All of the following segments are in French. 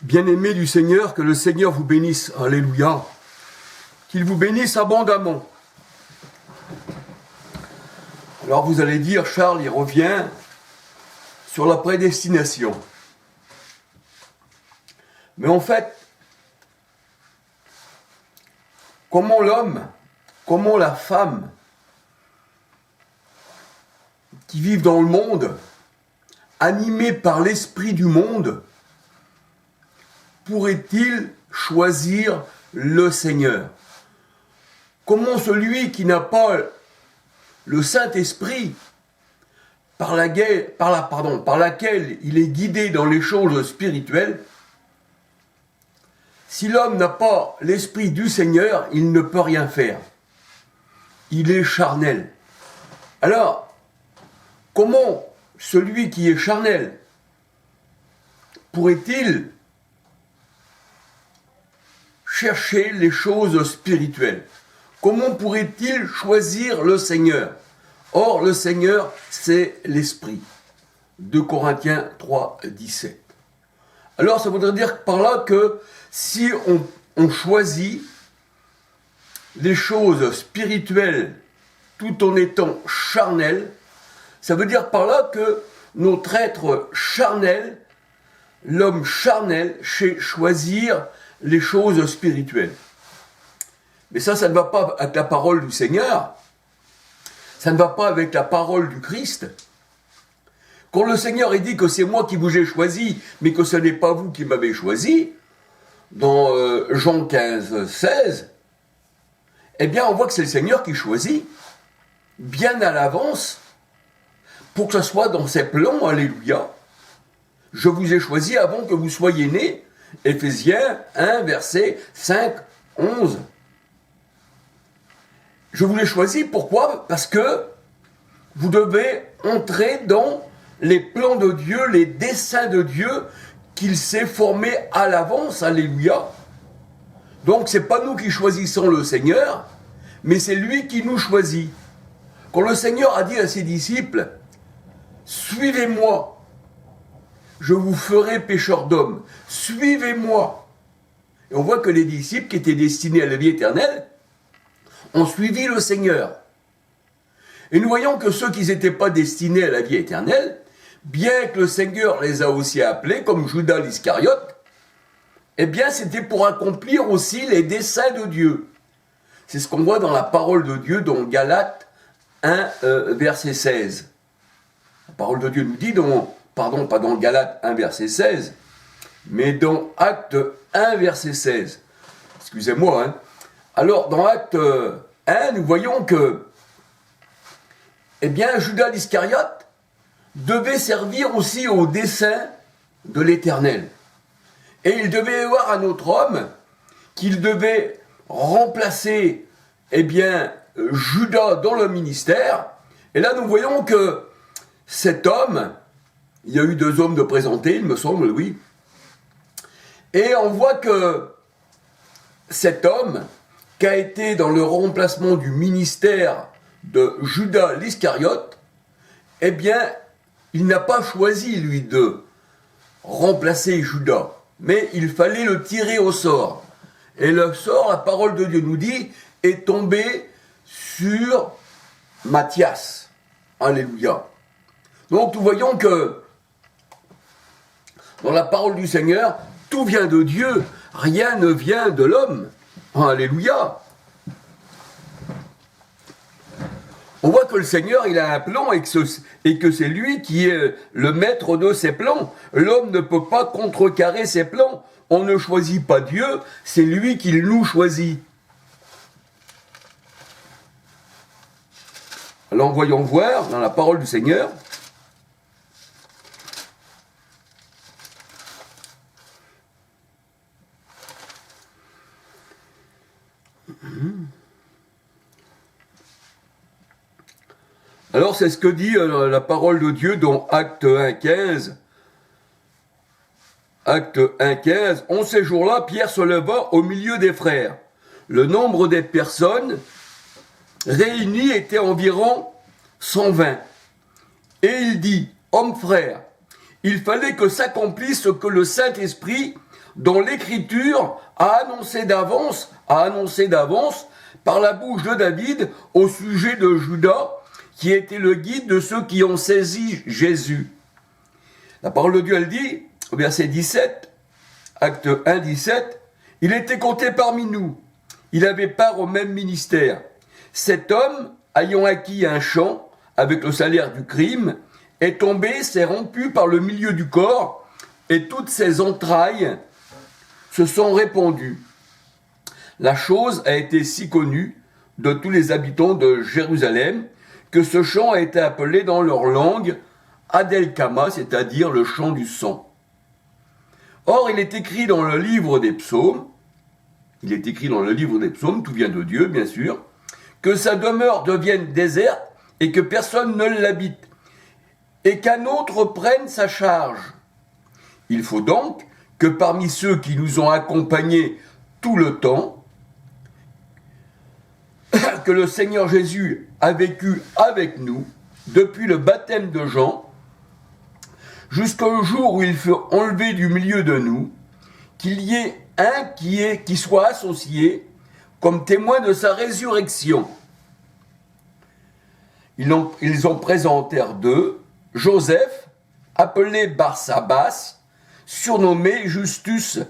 Bien-aimés du Seigneur, que le Seigneur vous bénisse. Alléluia. Qu'il vous bénisse abondamment. Alors vous allez dire, Charles, il revient sur la prédestination. Mais en fait, comment l'homme, comment la femme qui vivent dans le monde, animés par l'esprit du monde, pourrait-il choisir le Seigneur? Comment celui qui n'a pas le Saint-Esprit, par laquelle il est guidé dans les choses spirituelles, si l'homme n'a pas l'Esprit du Seigneur, il ne peut rien faire. Il est charnel. Alors, comment celui qui est charnel pourrait-il chercher les choses spirituelles? Comment pourrait-il choisir le Seigneur? Or, le Seigneur, c'est l'Esprit. 2 Corinthiens 3, 17. Alors, ça voudrait dire par là que si on choisit les choses spirituelles tout en étant charnel, ça veut dire par là que notre être charnel, l'homme charnel, sait choisir les choses spirituelles. Mais ça ne va pas avec la parole du Seigneur, ça ne va pas avec la parole du Christ. Quand le Seigneur est dit que c'est moi qui vous ai choisi, mais que ce n'est pas vous qui m'avez choisi, dans Jean 15, 16, eh bien on voit que c'est le Seigneur qui choisit, bien à l'avance, pour que ce soit dans ses plans, alléluia. Je vous ai choisi avant que vous soyez nés, Éphésiens 1, verset 5, 11. Je vous l'ai choisi, pourquoi? Parce que vous devez entrer dans les plans de Dieu, les desseins de Dieu qu'il s'est formés à l'avance, alléluia. Donc c'est pas nous qui choisissons le Seigneur, mais c'est lui qui nous choisit. Quand le Seigneur a dit à ses disciples, suivez-moi, je vous ferai pécheurs d'hommes, suivez-moi. Et on voit que les disciples qui étaient destinés à la vie éternelle ont suivi le Seigneur. Et nous voyons que ceux qui n'étaient pas destinés à la vie éternelle, bien que le Seigneur les a aussi appelés, comme Judas l'Iscariote, eh bien c'était pour accomplir aussi les desseins de Dieu. C'est ce qu'on voit dans la parole de Dieu, dans Galates 1, verset 16. La parole de Dieu nous dit, pas dans Galates 1, verset 16, mais dans Actes 1, verset 16. Excusez-moi, hein. Alors, dans Acte 1, nous voyons que, eh bien, Judas l'Iscariote devait servir aussi au dessein de l'Éternel. Et il devait y avoir un autre homme qu'il devait remplacer, eh bien, Judas dans le ministère. Et là, nous voyons que cet homme, il y a eu 2 hommes de présentés, il me semble, oui. Et on voit que cet homme, qui a été dans le remplacement du ministère de Judas l'Iscariote, eh bien, il n'a pas choisi, lui, de remplacer Judas, mais il fallait le tirer au sort. Et le sort, la parole de Dieu nous dit, est tombé sur Matthias. Alléluia. Donc, nous voyons que dans la parole du Seigneur, tout vient de Dieu, rien ne vient de l'homme. Alléluia. On voit que le Seigneur, il a un plan et que c'est lui qui est le maître de ses plans. L'homme ne peut pas contrecarrer ses plans. On ne choisit pas Dieu, c'est lui qui nous choisit. Alors voyons voir dans la parole du Seigneur. Alors c'est ce que dit la parole de Dieu dans Acte 1.15. Acte 1.15. En ces jours-là, Pierre se leva au milieu des frères. Le nombre des personnes réunies était environ 120. Et il dit, hommes frères, il fallait que s'accomplisse ce que le Saint-Esprit dont l'Écriture a annoncé d'avance par la bouche de David au sujet de Judas, qui était le guide de ceux qui ont saisi Jésus. La parole de Dieu, elle dit, au verset 17, acte 1, 17, « Il était compté parmi nous, il avait part au même ministère. Cet homme, ayant acquis un champ avec le salaire du crime, est tombé, s'est rompu par le milieu du corps, et toutes ses entrailles se sont répandues. La chose a été si connue de tous les habitants de Jérusalem que ce chant a été appelé dans leur langue Adelkama, c'est-à-dire le chant du sang. Or, il est écrit dans le livre des psaumes, tout vient de Dieu, bien sûr, que sa demeure devienne déserte et que personne ne l'habite, et qu'un autre prenne sa charge. Il faut donc que parmi ceux qui nous ont accompagnés tout le temps, que le Seigneur Jésus a vécu avec nous, depuis le baptême de Jean, jusqu'au jour où il fut enlevé du milieu de nous, qu'il y ait un qui soit associé comme témoin de sa résurrection. Ils ont présentèrent d'eux Joseph, appelé Barsabas, surnommé Justus,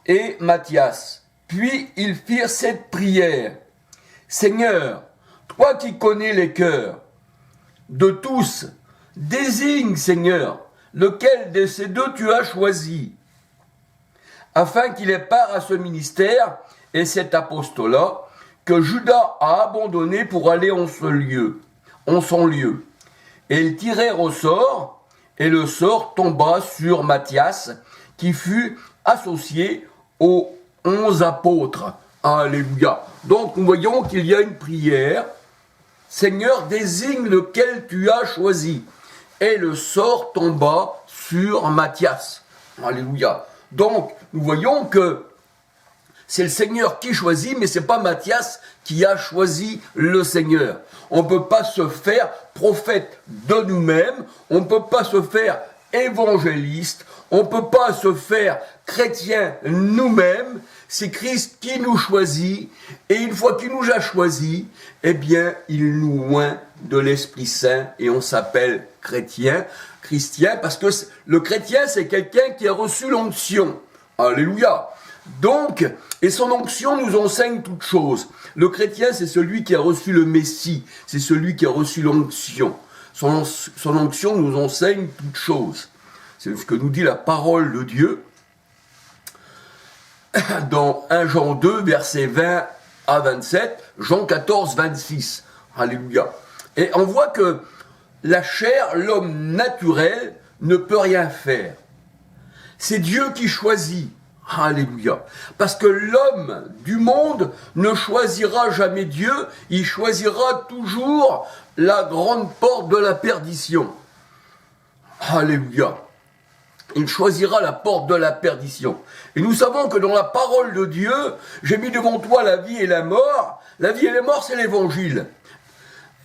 et Matthias. Puis ils firent cette prière. Seigneur, toi qui connais les cœurs de tous, désigne, Seigneur, lequel de ces deux tu as choisi, afin qu'il ait part à ce ministère et cet apostolat que Judas a abandonné pour aller en son lieu. Et ils tirèrent au sort, et le sort tomba sur Matthias, qui fut associé aux 11 apôtres. Alléluia. Donc nous voyons qu'il y a une prière. Seigneur, désigne lequel tu as choisi. Et le sort tomba sur Matthias. Alléluia. Donc nous voyons que c'est le Seigneur qui choisit, mais c'est pas Matthias qui a choisi le Seigneur. On ne peut pas se faire prophète de nous-mêmes, on ne peut pas se faire évangéliste, on ne peut pas se faire chrétien nous-mêmes. C'est Christ qui nous choisit, et une fois qu'il nous a choisis, eh bien, il nous oint de l'Esprit Saint, et on s'appelle chrétien, parce que le chrétien, c'est quelqu'un qui a reçu l'onction. Alléluia. Donc, et son onction nous enseigne toutes choses. Le chrétien, c'est celui qui a reçu le Messie, c'est celui qui a reçu l'onction. Son onction nous enseigne toutes choses. C'est ce que nous dit la parole de Dieu dans 1 Jean 2, versets 20 à 27, Jean 14, 26. Alléluia. Et on voit que la chair, l'homme naturel, ne peut rien faire. C'est Dieu qui choisit. Alléluia. Parce que l'homme du monde ne choisira jamais Dieu, il choisira toujours la grande porte de la perdition. Alléluia. Il choisira la porte de la perdition. Et nous savons que dans la parole de Dieu, j'ai mis devant toi la vie et la mort. La vie et la mort, c'est l'évangile.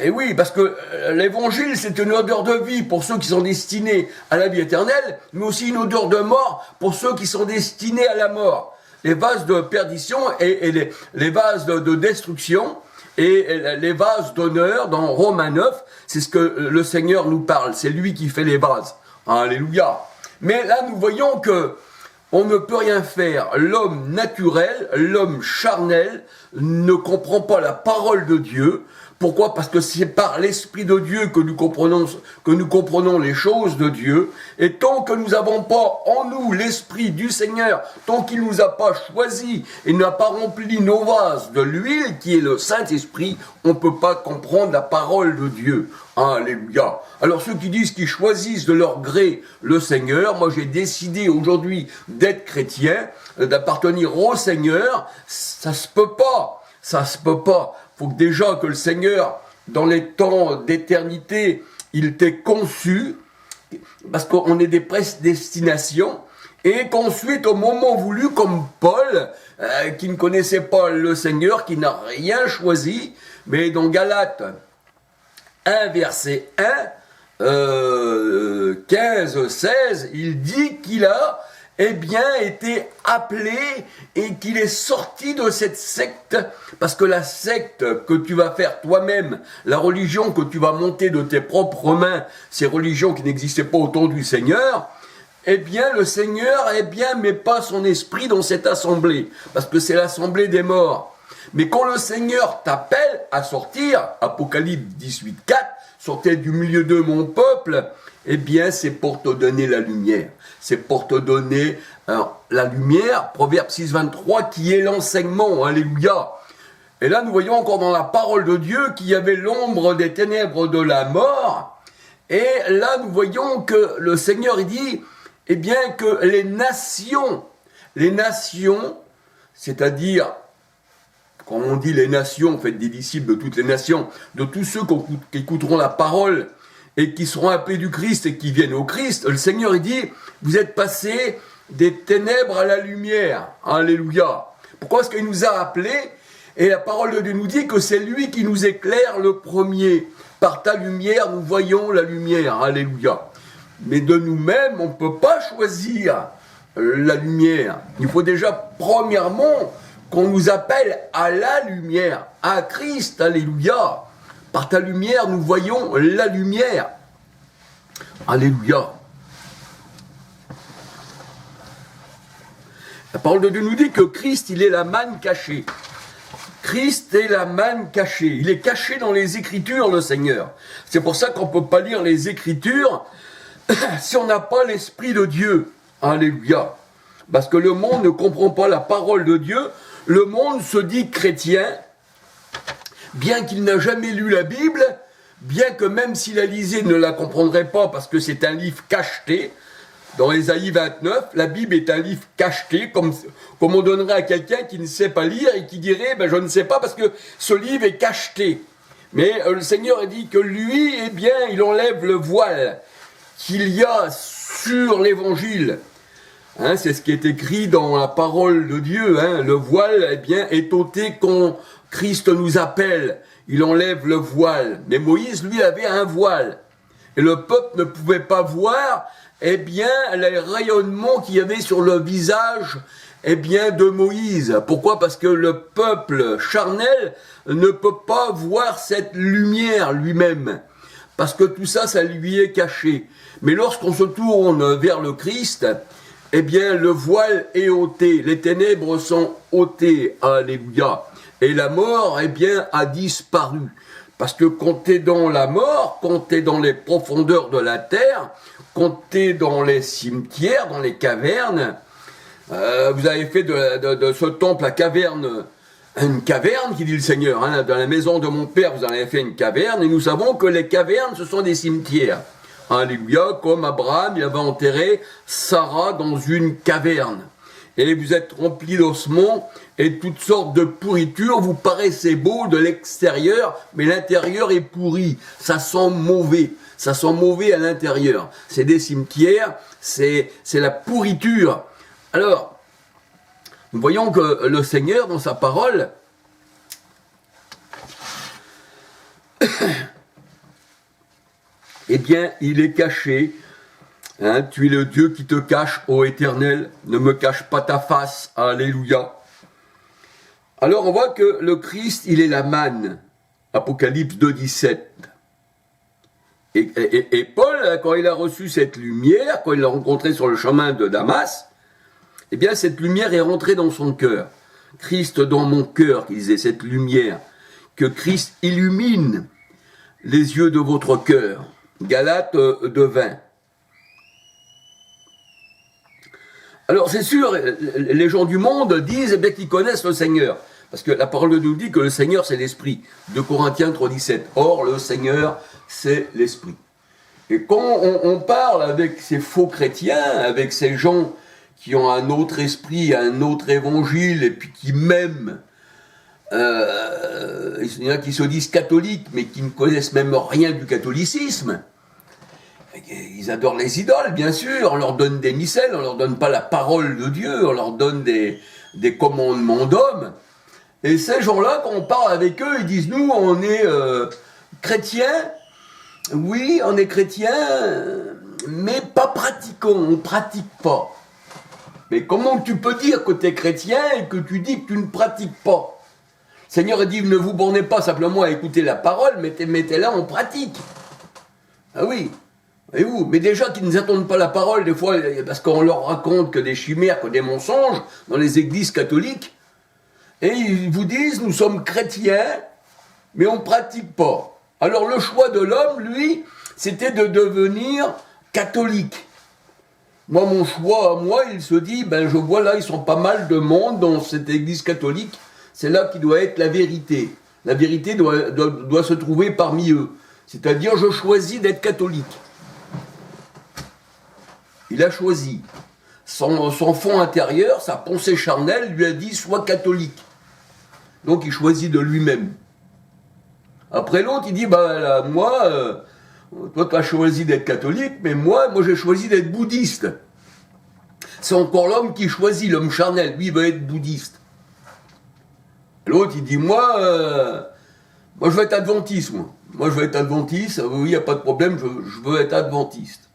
Et oui, parce que l'évangile, c'est une odeur de vie pour ceux qui sont destinés à la vie éternelle, mais aussi une odeur de mort pour ceux qui sont destinés à la mort. Les vases de perdition et les vases de destruction et les vases d'honneur dans Romains 9, c'est ce que le Seigneur nous parle. C'est lui qui fait les vases. Alléluia. Mais là, nous voyons que on ne peut rien faire. L'homme naturel, l'homme charnel, ne comprend pas la parole de Dieu. Pourquoi ? Parce que c'est par l'Esprit de Dieu que nous comprenons les choses de Dieu. Et tant que nous n'avons pas en nous l'Esprit du Seigneur, tant qu'il ne nous a pas choisis et n'a pas rempli nos vases de l'huile qui est le Saint-Esprit, on ne peut pas comprendre la parole de Dieu. Alléluia. Alors ceux qui disent qu'ils choisissent de leur gré le Seigneur, moi j'ai décidé aujourd'hui d'être chrétien, d'appartenir au Seigneur, ça se peut pas. Ça se peut pas. Faut que déjà que le Seigneur, dans les temps d'éternité, il t'ait conçu, parce qu'on est des prédestinations, et qu'ensuite, au moment voulu, comme Paul, qui ne connaissait pas le Seigneur, qui n'a rien choisi, mais dans Galates 1, verset 1, 15, 16, il dit qu'il a eh bien, était appelé et qu'il est sorti de cette secte, parce que la secte que tu vas faire toi-même, la religion que tu vas monter de tes propres mains, ces religions qui n'existaient pas autour du Seigneur, eh bien, le Seigneur, eh bien, met pas son esprit dans cette assemblée, parce que c'est l'assemblée des morts. Mais quand le Seigneur t'appelle à sortir, Apocalypse 18:4, sortez du milieu de mon peuple, eh bien, c'est pour te donner la lumière. C'est pour te donner la lumière, Proverbe 6:23, qui est l'enseignement, alléluia. Et là, nous voyons encore dans la parole de Dieu qu'il y avait l'ombre des ténèbres de la mort. Et là, nous voyons que le Seigneur, il dit, eh bien, que les nations, c'est-à-dire, quand on dit les nations, faites des disciples de toutes les nations, de tous ceux qui écouteront la parole et qui seront appelés du Christ et qui viennent au Christ, le Seigneur, il dit, vous êtes passés des ténèbres à la lumière. Alléluia. Pourquoi est-ce qu'il nous a appelés? Et la parole de Dieu nous dit que c'est lui qui nous éclaire le premier. Par ta lumière, nous voyons la lumière. Alléluia. Mais de nous-mêmes, on ne peut pas choisir la lumière. Il faut déjà, premièrement, qu'on nous appelle à la lumière, à Christ. Alléluia. Par ta lumière, nous voyons la lumière. Alléluia. La parole de Dieu nous dit que Christ, il est la manne cachée. Christ est la manne cachée. Il est caché dans les Écritures, le Seigneur. C'est pour ça qu'on ne peut pas lire les Écritures si on n'a pas l'Esprit de Dieu. Alléluia. Parce que le monde ne comprend pas la parole de Dieu. Le monde se dit chrétien, bien qu'il n'a jamais lu la Bible, bien que même s'il la lisait, il ne la comprendrait pas parce que c'est un livre cacheté. Dans Ésaïe 29, la Bible est un livre cacheté, comme on donnerait à quelqu'un qui ne sait pas lire et qui dirait je ne sais pas parce que ce livre est cacheté. Mais le Seigneur a dit que lui, eh bien, il enlève le voile qu'il y a sur l'Évangile. Hein, c'est ce qui est écrit dans la parole de Dieu. Hein. Le voile, eh bien, est ôté quand Christ nous appelle. Il enlève le voile. Mais Moïse, lui, avait un voile. Et le peuple ne pouvait pas voir, eh bien, les rayonnements qu'il y avait sur le visage, eh bien, de Moïse. Pourquoi? Parce que le peuple charnel ne peut pas voir cette lumière lui-même. Parce que tout ça, ça lui est caché. Mais lorsqu'on se tourne vers le Christ, eh bien, le voile est ôté. Les ténèbres sont ôtées. Alléluia. Et la mort, eh bien, a disparu. Parce que quand tu es dans la mort, quand tu es dans les profondeurs de la terre, quand tu es dans les cimetières, dans les cavernes, vous avez fait de ce temple à caverne, une caverne, qui dit le Seigneur, hein, dans la maison de mon père, vous en avez fait une caverne, et nous savons que les cavernes, ce sont des cimetières. Alléluia, comme Abraham, il avait enterré Sarah dans une caverne. Et vous êtes remplis d'ossements et toutes sortes de pourritures. Vous paraissez beau de l'extérieur, mais l'intérieur est pourri. Ça sent mauvais. Ça sent mauvais à l'intérieur. C'est des cimetières, c'est la pourriture. Alors, nous voyons que le Seigneur, dans sa parole, eh bien, il est caché. Hein, tu es le Dieu qui te cache, ô Éternel, ne me cache pas ta face, alléluia. Alors on voit que le Christ, il est la manne, Apocalypse 2:17. Et Paul, quand il a reçu cette lumière, quand il l'a rencontré sur le chemin de Damas, eh bien cette lumière est rentrée dans son cœur. Christ dans mon cœur, il disait, cette lumière, que Christ illumine les yeux de votre cœur. Galates 2:20. Alors c'est sûr, les gens du monde disent eh bien qu'ils connaissent le Seigneur. Parce que la parole nous dit que le Seigneur c'est l'Esprit. 2 Corinthiens 3:17. Or le Seigneur c'est l'Esprit. Et quand on parle avec ces faux chrétiens, avec ces gens qui ont un autre esprit, un autre évangile, et puis qui m'aiment, il y en a qui se disent catholiques, mais qui ne connaissent même rien du catholicisme. Ils adorent les idoles, bien sûr, on leur donne des missels, on leur donne pas la parole de Dieu, on leur donne des commandements d'hommes. Et ces gens-là, quand on parle avec eux, ils disent, nous, on est chrétiens, oui, on est chrétiens, mais pas pratiquants, on ne pratique pas. Mais comment tu peux dire que tu es chrétien et que tu dis que tu ne pratiques pas? Le Seigneur a dit, ne vous bornez pas simplement à écouter la parole, mettez-la en pratique. Ah oui, voyez-vous, mais déjà qui ne attendent pas la parole, des fois, parce qu'on leur raconte que des chimères, que des mensonges dans les églises catholiques, et ils vous disent, nous sommes chrétiens, mais on ne pratique pas. Alors le choix de l'homme, lui, c'était de devenir catholique. Moi, mon choix à moi, il se dit, je vois là, ils sont pas mal de monde dans cette église catholique, c'est là qui doit être la vérité. La vérité doit se trouver parmi eux. C'est-à-dire, je choisis d'être catholique. Il a choisi. Son fond intérieur, sa pensée charnelle, lui a dit, sois catholique. Donc, il choisit de lui-même. Après l'autre, il dit, moi, toi, tu as choisi d'être catholique, mais moi, j'ai choisi d'être bouddhiste. C'est encore l'homme qui choisit, l'homme charnel. Lui, il veut être bouddhiste. L'autre, il dit, moi, je veux être adventiste, moi. Moi, je veux être adventiste. Oui, il n'y a pas de problème, je veux être adventiste.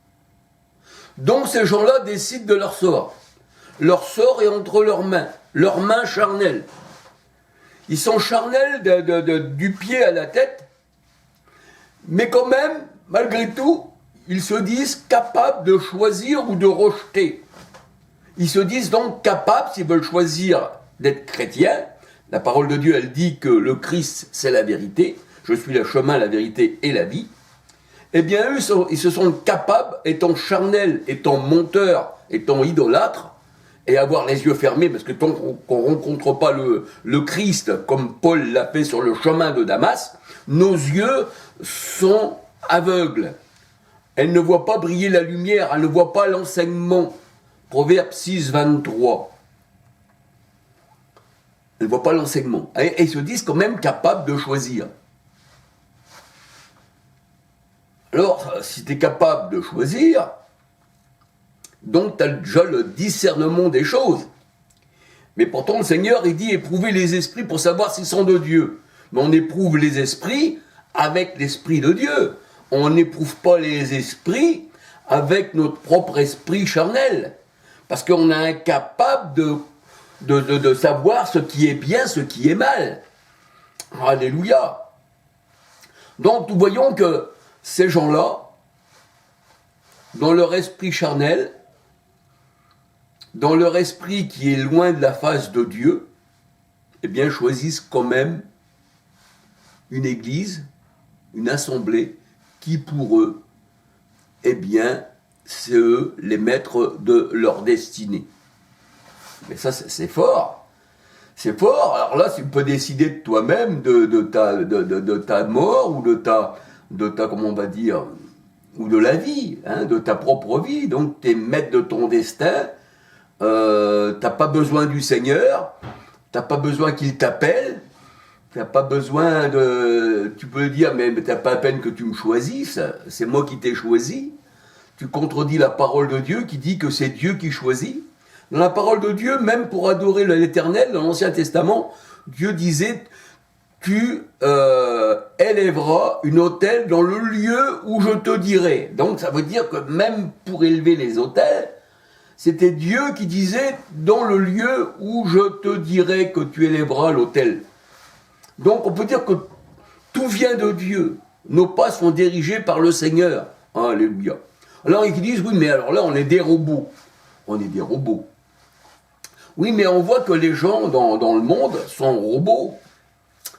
Donc, ces gens-là décident de leur sort. Leur sort est entre leurs mains charnelles. Ils sont charnels du pied à la tête, mais quand même, malgré tout, ils se disent capables de choisir ou de rejeter. Ils se disent donc capables, s'ils veulent choisir d'être chrétiens. La parole de Dieu, elle dit que le Christ, c'est la vérité. Je suis le chemin, la vérité et la vie. Eh bien, eux, ils se sentent capables, étant charnels, étant menteurs, étant idolâtres, et avoir les yeux fermés, parce que tant qu'on ne rencontre pas le Christ, comme Paul l'a fait sur le chemin de Damas, nos yeux sont aveugles. Elles ne voient pas briller la lumière, elles ne voient pas l'enseignement. Proverbe 6, 23. Elles ne voient pas l'enseignement. Et ils se disent quand même capables de choisir. Alors, si tu es capable de choisir, donc tu as déjà le discernement des choses. Mais pourtant, le Seigneur, il dit éprouver les esprits pour savoir s'ils sont de Dieu. Mais on éprouve les esprits avec l'esprit de Dieu. On n'éprouve pas les esprits avec notre propre esprit charnel. Parce qu'on est incapable de savoir ce qui est bien, ce qui est mal. Alléluia. Donc nous voyons que ces gens-là, dans leur esprit charnel, dans leur esprit qui est loin de la face de Dieu, eh bien choisissent quand même une église, une assemblée, qui pour eux, eh bien, c'est eux les maîtres de leur destinée. Mais ça, c'est fort. C'est fort. Alors là, tu peux décider de toi-même de ta mort ou de ta, comment on va dire, ou de la vie, de ta propre vie. Donc, tu es maître de ton destin. T'as pas besoin du Seigneur. T'as pas besoin qu'il t'appelle. T'as pas besoin de... Tu peux dire, mais t'as pas à peine que tu me choisisses. C'est moi qui t'ai choisi. Tu contredis la parole de Dieu qui dit que c'est Dieu qui choisit. Dans la parole de Dieu, même pour adorer l'Éternel, dans l'Ancien Testament, Dieu disait « Tu élèveras une autel dans le lieu où je te dirai ». Donc ça veut dire que même pour élever les autels, c'était Dieu qui disait « Dans le lieu où je te dirai que tu élèveras l'autel ». Donc on peut dire que tout vient de Dieu. Nos pas sont dirigés par le Seigneur. Alléluia. Alors ils disent, oui, mais alors là, on est des robots. On est des robots. Oui, mais on voit que les gens dans le monde sont robots.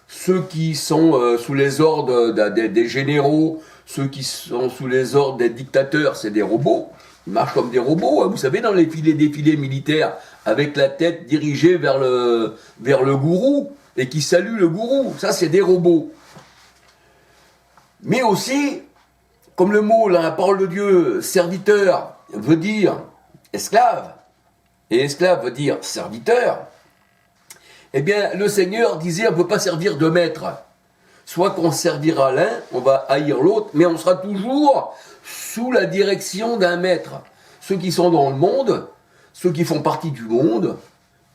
Ceux qui sont sous les ordres des généraux, ceux qui sont sous les ordres des dictateurs, c'est des robots. Ils marchent comme des robots. Hein. Vous savez, dans les défilés militaires, avec la tête dirigée vers le gourou, et qui saluent le gourou. Ça, c'est des robots. Mais aussi, comme le mot, la parole de Dieu, serviteur, veut dire esclave, et esclave veut dire serviteur, eh bien, le Seigneur disait, on ne peut pas servir de maître. Soit qu'on servira l'un, on va haïr l'autre, mais on sera toujours sous la direction d'un maître. Ceux qui sont dans le monde, ceux qui font partie du monde,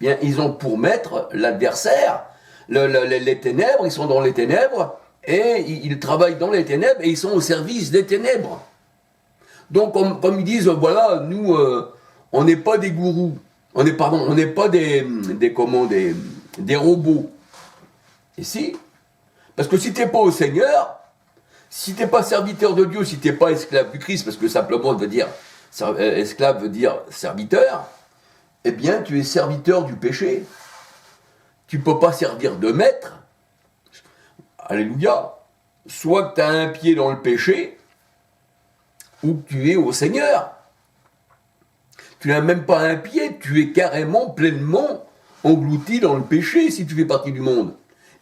eh bien, ils ont pour maître l'adversaire, les ténèbres, ils sont dans les ténèbres, et ils travaillent dans les ténèbres, et ils sont au service des ténèbres. Donc, comme ils disent, voilà, nous, on n'est pas des gourous. On n'est pas des robots. Et si, parce que si tu n'es pas au Seigneur, si tu n'es pas serviteur de Dieu, si tu n'es pas esclave du Christ, parce que simplement esclave veut dire serviteur, eh bien tu es serviteur du péché. Tu ne peux pas servir de maître. Alléluia. Soit que tu as un pied dans le péché, ou que tu es au Seigneur. Tu n'as même pas un pied, tu es carrément, pleinement englouti dans le péché si tu fais partie du monde.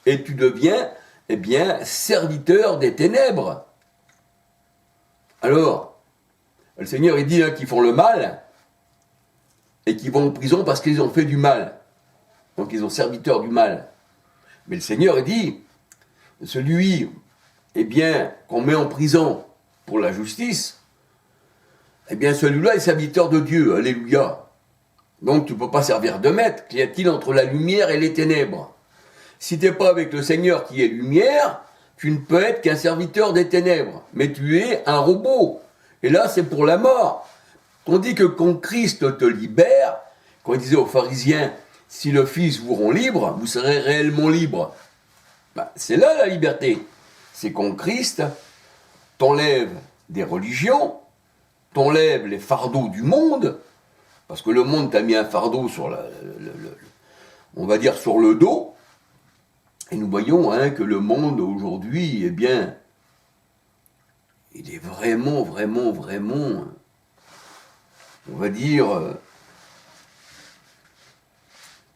Et tu deviens, eh bien, serviteur des ténèbres. Alors, le Seigneur, il dit qu'ils font le mal et qu'ils vont en prison parce qu'ils ont fait du mal. Donc, ils sont serviteurs du mal. Mais le Seigneur, il dit, celui, eh bien, qu'on met en prison pour la justice, eh bien, celui-là est serviteur de Dieu. Alléluia. Donc, tu ne peux pas servir de maître. Qu'y a-t-il entre la lumière et les ténèbres? Si tu n'es pas avec le Seigneur qui est lumière, tu ne peux être qu'un serviteur des ténèbres. Mais tu es un robot. Et là, c'est pour la mort. Tandis que quand Christ te libère, quand il disait aux pharisiens, si le Fils vous rend libre, vous serez réellement libre. Ben, c'est là la liberté. C'est quand Christ t'enlève des religions, t'enlève les fardeaux du monde, parce que le monde t'a mis un fardeau sur on va dire sur le dos, et nous voyons que le monde aujourd'hui, eh bien, il est vraiment, on va dire,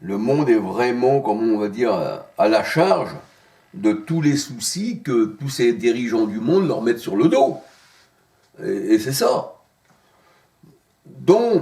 le monde est vraiment, comment on va dire, à la charge de tous les soucis que tous ces dirigeants du monde leur mettent sur le dos. Et c'est ça.